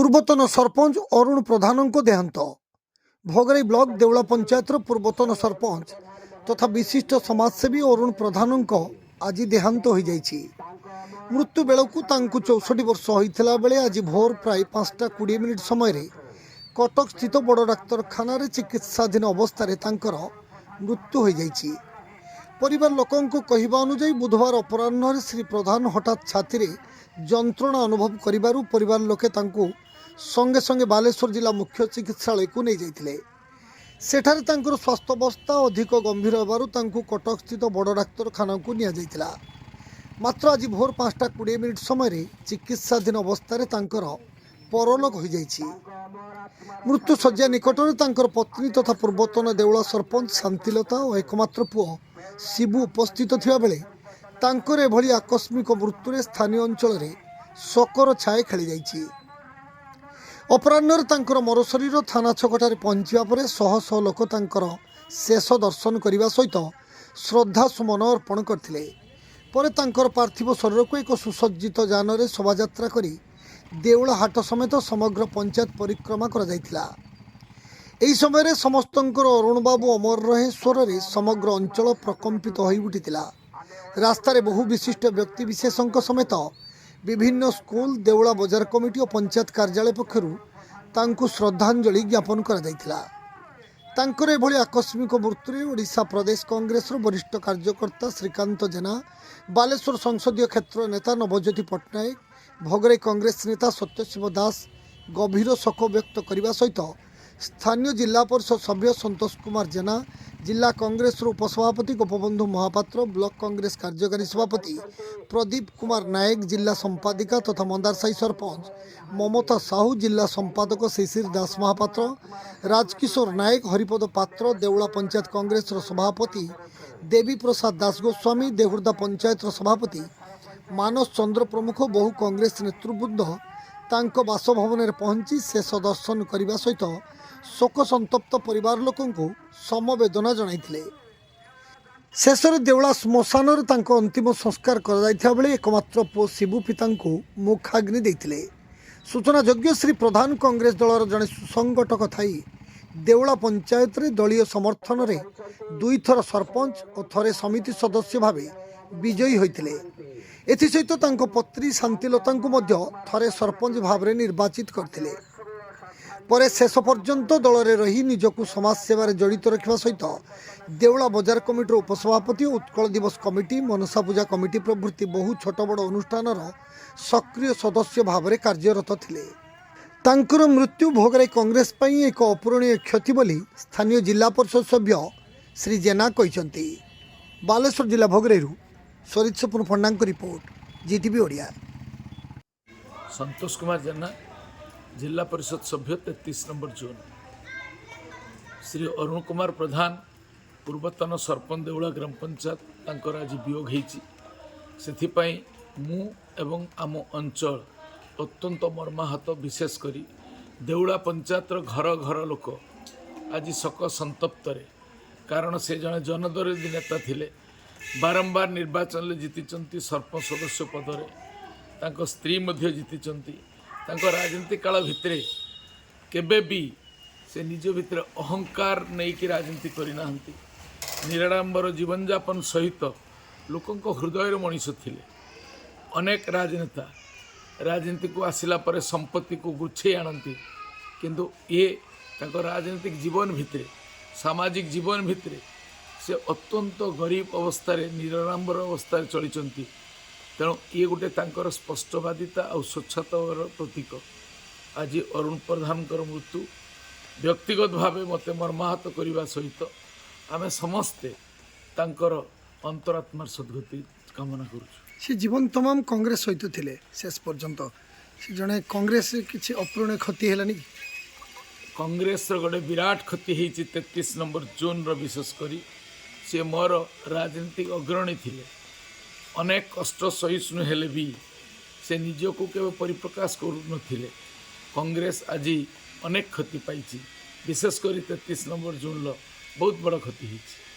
ପୂର୍ବତନ ସରପଞ୍ଚ ଅରୁଣ ପ୍ରଧାନଙ୍କ ଦେହାନ୍ତ। ଭୋଗରାଇ ବ୍ଲକ ଦେଉଳା ପଞ୍ଚାୟତର ପୂର୍ବତନ ସରପଞ୍ଚ ତଥା ବିଶିଷ୍ଟ ସମାଜସେବୀ ଅରୁଣ ପ୍ରଧାନଙ୍କ ଆଜି ଦେହାନ୍ତ ହୋଇଯାଇଛି। ମୃତ୍ୟୁ ବେଳକୁ ତାଙ୍କୁ 64 ବର୍ଷ ହୋଇଥିଲା ବେଳେ ଆଜି ଭୋର ପ୍ରାୟ 5:20 ସମୟରେ କଟକ ସ୍ଥିତ ବଡ଼ ଡାକ୍ତରଖାନାରେ ଚିକିତ୍ସାଧୀନ ଅବସ୍ଥାରେ ତାଙ୍କର ମୃତ୍ୟୁ ହୋଇଯାଇଛି। ପରିବାର ଲୋକଙ୍କ କହିବା ଅନୁଯାୟୀ ବୁଧବାର ଅପରାହ୍ନରେ ଶ୍ରୀ ପ୍ରଧାନ ହଠାତ୍ ଛାତିରେ ଯନ୍ତ୍ରଣା ଅନୁଭବ କରିବାରୁ ପରିବାର ଲୋକେ ତାଙ୍କୁ ସଙ୍ଗେ ସଙ୍ଗେ ବାଲେଶ୍ୱର ଜିଲ୍ଲା ମୁଖ୍ୟ ଚିକିତ୍ସାଳୟକୁ ନେଇଯାଇଥିଲେ। ସେଠାରେ ତାଙ୍କର ସ୍ୱାସ୍ଥ୍ୟାବସ୍ଥା ଅଧିକ ଗମ୍ଭୀର ହେବାରୁ ତାଙ୍କୁ କଟକ ସ୍ଥିତ ବଡ଼ ଡାକ୍ତରଖାନାକୁ ନିଆଯାଇଥିଲା। ମାତ୍ର ଆଜି ଭୋର 5:20 ସମୟରେ ଚିକିତ୍ସାଧୀନ ଅବସ୍ଥାରେ ତାଙ୍କର ପରଲୋକ ହୋଇଯାଇଛି। ମୃତ୍ୟୁ ଶଯ୍ୟା ନିକଟରେ ତାଙ୍କର ପତ୍ନୀ ତଥା ପୂର୍ବତନ ଦେଉଳା ସରପଞ୍ଚ ଶାନ୍ତିଲତା ଓ ଏକମାତ୍ର ପୁଅ ଶିବୁ ଉପସ୍ଥିତ ଥିବାବେଳେ ତାଙ୍କର ଏଭଳି ଆକସ୍ମିକ ମୃତ୍ୟୁରେ ସ୍ଥାନୀୟ ଅଞ୍ଚଳରେ ଶୋକର ଛାଏ ଖେଳିଯାଇଛି। ଅପରାହ୍ନରେ ତାଙ୍କର ମରଶରୀର ଥାନା ଛକଠାରେ ପହଞ୍ଚିବା ପରେ ଶହ ଶହ ଲୋକ ତାଙ୍କର ଶେଷ ଦର୍ଶନ କରିବା ସହିତ ଶ୍ରଦ୍ଧା ସୁମନ ଅର୍ପଣ କରିଥିଲେ। ପରେ ତାଙ୍କର ପାର୍ଥିବ ଶରୀରକୁ ଏକ ସୁସଜ୍ଜିତ ଯାନରେ ଶୋଭାଯାତ୍ରା କରି ଦେଉଳା ହାଟ ସମେତ ସମଗ୍ର ପଞ୍ଚାୟତ ପରିକ୍ରମା କରାଯାଇଥିଲା। ଏହି ସମୟରେ ସମସ୍ତଙ୍କର ଅରୁଣ ବାବୁ ଅମର ରହେ ସ୍ୱରରେ ସମଗ୍ର ଅଞ୍ଚଳ ପ୍ରକମ୍ପିତ ହୋଇ ଉଠିଥିଲା। ରାସ୍ତାରେ ବହୁ ବିଶିଷ୍ଟ ବ୍ୟକ୍ତିବିଶେଷଙ୍କ ସମେତ ବିଭିନ୍ନ ସ୍କୁଲ, ଦେଉଳା ବଜାର କମିଟି ଓ ପଞ୍ଚାୟତ କାର୍ଯ୍ୟାଳୟ ପକ୍ଷରୁ ତାଙ୍କୁ ଶ୍ରଦ୍ଧାଞ୍ଜଳି ଜ୍ଞାପନ କରାଯାଇଥିଲା। ତାଙ୍କର ଏଭଳି ଆକସ୍ମିକ ମୃତ୍ୟୁରେ ଓଡ଼ିଶା ପ୍ରଦେଶ କଂଗ୍ରେସର ବରିଷ୍ଠ କାର୍ଯ୍ୟକର୍ତ୍ତା ଶ୍ରୀକାନ୍ତ ଜେନା, ବାଲେଶ୍ୱର ସଂସଦୀୟ କ୍ଷେତ୍ର ନେତା ନବଜ୍ୟୋତି ପଟ୍ଟନାୟକ, ଭୋଗରାଇ କଂଗ୍ରେସ ନେତା ସତ୍ୟଶିବ ଦାସ ଗଭୀର ଶୋକ ବ୍ୟକ୍ତ କରିବା ସହିତ ସ୍ଥାନୀୟ ଜିଲ୍ଲା ପରିଷଦ ସଭ୍ୟ ସନ୍ତୋଷ କୁମାର ଜେନା, ଜିଲ୍ଲା କଂଗ୍ରେସର ଉପସଭାପତି ଗୋପବନ୍ଧୁ ମହାପାତ୍ର, ବ୍ଲକ କଂଗ୍ରେସ କାର୍ଯ୍ୟକାରୀ ସଭାପତି ପ୍ରଦୀପ କୁମାର ନାୟକ, ଜିଲ୍ଲା ସମ୍ପାଦିକା ତଥା ମନ୍ଦାରସାହି ସରପଞ୍ଚ ମମତା ସାହୁ, ଜିଲ୍ଲା ସମ୍ପାଦକ ଶିଶିର ଦାସ ମହାପାତ୍ର, ରାଜକିଶୋର ନାୟକ, ହରିପଦ ପାତ୍ର, ଦେଉଳା ପଞ୍ଚାୟତ କଂଗ୍ରେସର ସଭାପତି ଦେବୀ ପ୍ରସାଦ ଦାସ ଗୋସ୍ୱାମୀ, ଦେହୁର୍ଦା ପଞ୍ଚାୟତର ସଭାପତି ମାନସ ଚନ୍ଦ୍ର ପ୍ରମୁଖ ବହୁ କଂଗ୍ରେସ ନେତୃବୃନ୍ଦ ତାଙ୍କ ବାସଭବନରେ ପହଞ୍ଚି ଶେଷ ଦର୍ଶନ କରିବା ସହିତ ଶୋକ ସନ୍ତପ୍ତ ପରିବାର ଲୋକଙ୍କୁ ସମବେଦନା ଜଣାଇଥିଲେ। ଶେଷରେ ଦେଉଳା ଶ୍ମଶାନରେ ତାଙ୍କ ଅନ୍ତିମ ସଂସ୍କାର କରାଯାଇଥିବା ବେଳେ એકમાત્ર ପୁଅ ଶିବୁ ପିତାଙ୍କୁ ମୁଖାଗ୍ନି ଦେଇଥିଲେ। ସୂଚନାଯୋଗ୍ୟ, ଶ୍ରୀ ପ୍ରଧାନ କଂଗ୍ରେସ ଦଳର ଜଣେ ସୁସଂଗଠକ ଥାଇ ଦେଉଳା ପଞ୍ଚାୟତରେ ଦଳୀୟ ସମର୍ଥନରେ 2 ଥର ସରପଞ୍ଚ ଓ ଥରେ ସମିତି ସଦସ୍ୟ ଭାବେ ବିଜୟୀ ହୋଇଥିଲେ। ଏଥିସହିତ ତାଙ୍କ ପତ୍ନୀ ଶାନ୍ତିଲତାଙ୍କୁ ମଧ୍ୟ ଥରେ ସରପଞ୍ଚ ଭାବରେ ନିର୍ବାଚିତ କରିଥିଲେ। ପରେ ଶେଷ ପର୍ଯ୍ୟନ୍ତ ଦଳରେ ରହି ନିଜକୁ ସମାଜ ସେବାରେ ଜଡ଼ିତ ରଖିବା ସହିତ ଦେଉଳା ବଜାର କମିଟିର ଉପସଭାପତି ଓ ଉତ୍କଳ ଦିବସ କମିଟି, ମନସା ପୂଜା କମିଟି ପ୍ରଭୃତି ବହୁ ଛୋଟ ବଡ଼ ଅନୁଷ୍ଠାନର ସକ୍ରିୟ ସଦସ୍ୟ ଭାବରେ କାର୍ଯ୍ୟରତ ଥିଲେ। ତାଙ୍କର ମୃତ୍ୟୁ ଭୋଗରାଇ କଂଗ୍ରେସ ପାଇଁ ଏକ ଅପୂରଣୀୟ କ୍ଷତି ବୋଲି ସ୍ଥାନୀୟ ଜିଲ୍ଲା ପରିଷଦ ସଭ୍ୟ ଶ୍ରୀ ଜେନା କହିଛନ୍ତି। ବାଲେଶ୍ୱର ଜିଲ୍ଲା ଭୋଗରାଇରୁ ସରିତ ସପୁନ ପଣ୍ଡାଙ୍କ ରିପୋର୍ଟ, ଜିଟିଭି ଓଡ଼ିଆ। ସନ୍ତୋଷ କୁମାର ଜେନା, जिला परिषद सभ्य 33 नंबर जोन। श्री अरुण कुमार प्रधान, पूर्वतन सरपंच देउला ग्राम पंचायत, तांकर आज वियोग होई मु एवं आम अंचल अत्यंत मर्माहत, विशेषकर देउला पंचायतर घर घर लोक आज शोक संतप्त रे। कारण से जड़े जनदरदी नेता थिले, बारंबार निर्वाचन में जीति सरपंच सदस्य पदरे, तांको स्त्री मध्य जीति। राजनीति काल भितर केबे भी से निज भितर अहंकार नहीं कि राजनीति करना, निराडंबर जीवन यापन सहित लोकों हृदय मनीष थिले। अनेक राजनेता राजनीति को आसिला पर संपत्ति को गुछे आनती, किंतु ये राजनीतिक जीवन भितर, सामाजिक जीवन भितर से अत्यंत गरीब अवस्था, निराडंबर अवस्था चली। तेणु ये गोटे तांकर स्पष्टवादिता और स्वच्छतार प्रतीक। आज अरुण प्रधान मृत्यु व्यक्तिगत भाव मत मर्माहत करने सहित आम समस्ते तांकर अंतरात्मार सद्गति कामना करुँ। से जीवन तमाम कांग्रेस सहित थिले शेष पर्यंत, से जड़े कांग्रेस किसी अपूरणीय क्षति है कांग्रेस गोटे विराट क्षति होती 33 नंबर जोन विशेषकर सी मोर राजनीतिक अग्रणी थिले। अनेक कष्ट सहिष्णु हेले भी से निजको केवल परिप्रकाश करुनथिले। कांग्रेस आज अनेक क्षति पाई, विशेषकर 33 नंबर जोन बहुत बड़ क्षति होती।